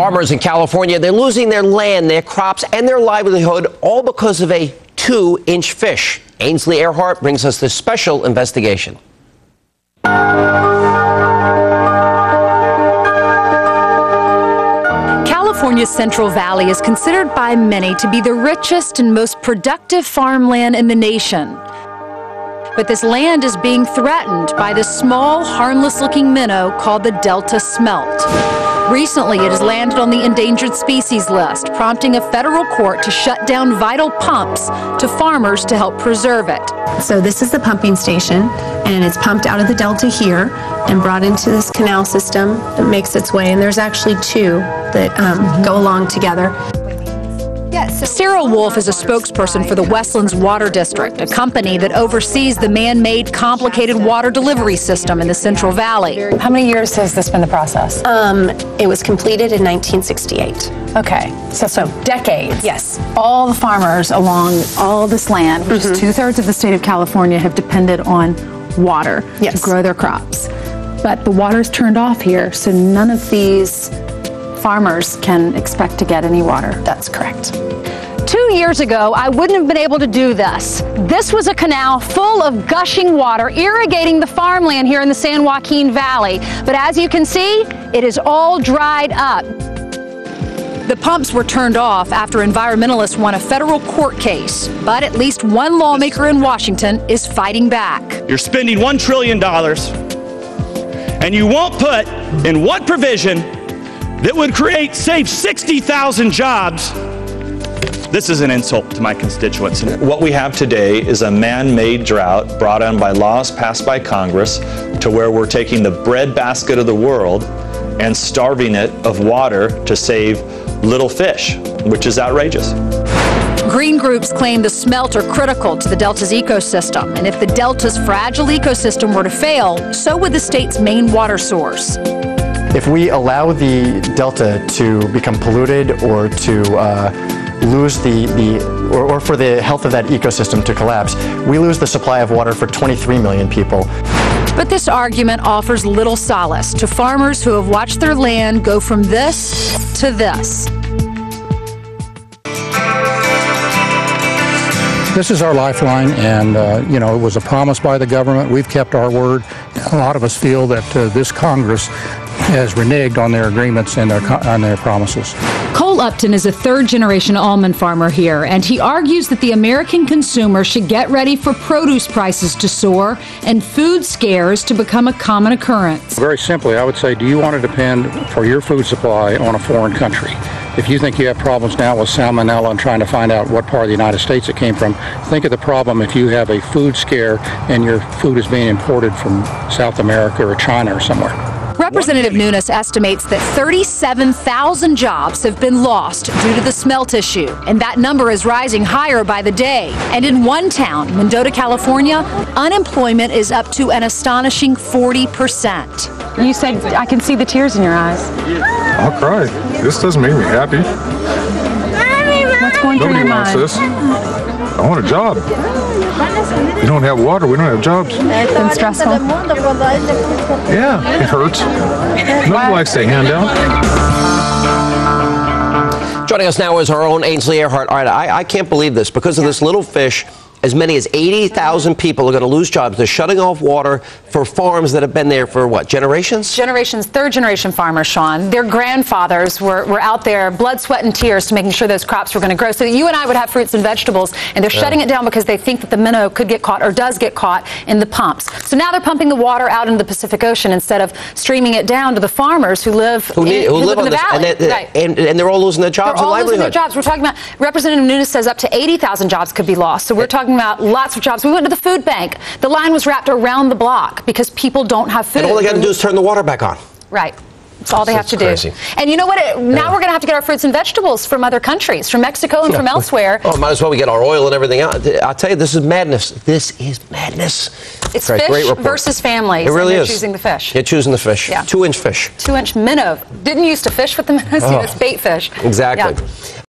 Farmers in California, they're losing their land, their crops, and their livelihood, all because of a 2-inch fish. Ainsley Earhart brings us this special investigation. California's Central Valley is considered by many to be the richest and most productive farmland in the nation. But this land is being threatened by this small, harmless-looking minnow called the Delta smelt. Recently, it has landed on the endangered species list, prompting a federal court to shut down vital pumps to farmers to help preserve it. So this is the pumping station, and it's pumped out of the Delta here and brought into this canal system that makes its way, and there's actually two that go along together. Sarah Wolf is a spokesperson for the Westlands Water District, a company that oversees the man-made complicated water delivery system in the Central Valley. How many years has this been the process? It was completed in 1968. Okay, so decades. Yes. All the farmers along all this land, which is 2/3 of the state of California, have depended on water to grow their crops. But the water's turned off here, so none of these farmers can expect to get any water. That's correct. 2 years ago, I wouldn't have been able to do this. This was a canal full of gushing water irrigating the farmland here in the San Joaquin Valley. But as you can see, it is all dried up. The pumps were turned off after environmentalists won a federal court case. But at least one lawmaker in Washington is fighting back. You're spending $1 trillion, and you won't put in one provision that would save 60,000 jobs. This is an insult to my constituents. What we have today is a man-made drought brought on by laws passed by Congress to where we're taking the breadbasket of the world and starving it of water to save little fish, which is outrageous. Green groups claim the smelt are critical to the Delta's ecosystem, and if the Delta's fragile ecosystem were to fail, so would the state's main water source. If we allow the Delta to become polluted or to lose or for the health of that ecosystem to collapse, we lose the supply of water for 23 million people. But this argument offers little solace to farmers who have watched their land go from this to this. This is our lifeline, and it was a promise by the government. We've kept our word. A lot of us feel that this Congress has reneged on their agreements and on their promises. Cole Upton is a third-generation almond farmer here, and he argues that the American consumer should get ready for produce prices to soar and food scares to become a common occurrence. Very simply, I would say, do you want to depend for your food supply on a foreign country? If you think you have problems now with salmonella and trying to find out what part of the United States it came from, think of the problem if you have a food scare and your food is being imported from South America or China or somewhere. Representative Nunes estimates that 37,000 jobs have been lost due to the smelt issue, and that number is rising higher by the day. And in one town, Mendota, California, unemployment is up to an astonishing 40%. You said I can see the tears in your eyes. I'll cry. This doesn't make me happy. What's going through your mind? Nobody wants this. I want a job. You don't have water, we don't have jobs. It's been stressful. Yeah, it hurts. Nobody likes the handout. Joining us now is our own Ainsley Earhart. All right, I can't believe this. Because of this little fish, as many as 80,000 people are going to lose jobs. They're shutting off water for farms that have been there for, what, generations? Generations, third-generation farmers, Sean. Their grandfathers were out there, blood, sweat, and tears to making sure those crops were going to grow so that you and I would have fruits and vegetables, and they're shutting it down because they think that the minnow could get caught or does get caught in the pumps. So now they're pumping the water out into the Pacific Ocean instead of streaming it down to the farmers who live in the valley. And they're all losing their jobs and livelihood. They're all losing their jobs. We're talking about, Representative Nunes says up to 80,000 jobs could be lost. So we're talking about lots of jobs. We went to the food bank. The line was wrapped around the block because people don't have food. And all they got to do is turn the water back on. Right. That's all they have to do. And you know what? Now we're going to have to get our fruits and vegetables from other countries, from Mexico and from elsewhere. Oh, might as well we get our oil and everything else. I'll tell you, this is madness. This is madness. It's fish versus families. It really is. They're choosing the fish. They're choosing the fish. Yeah. 2-inch fish. 2-inch minnow. Didn't used to fish with the minnows. It's bait fish. Exactly. Yeah.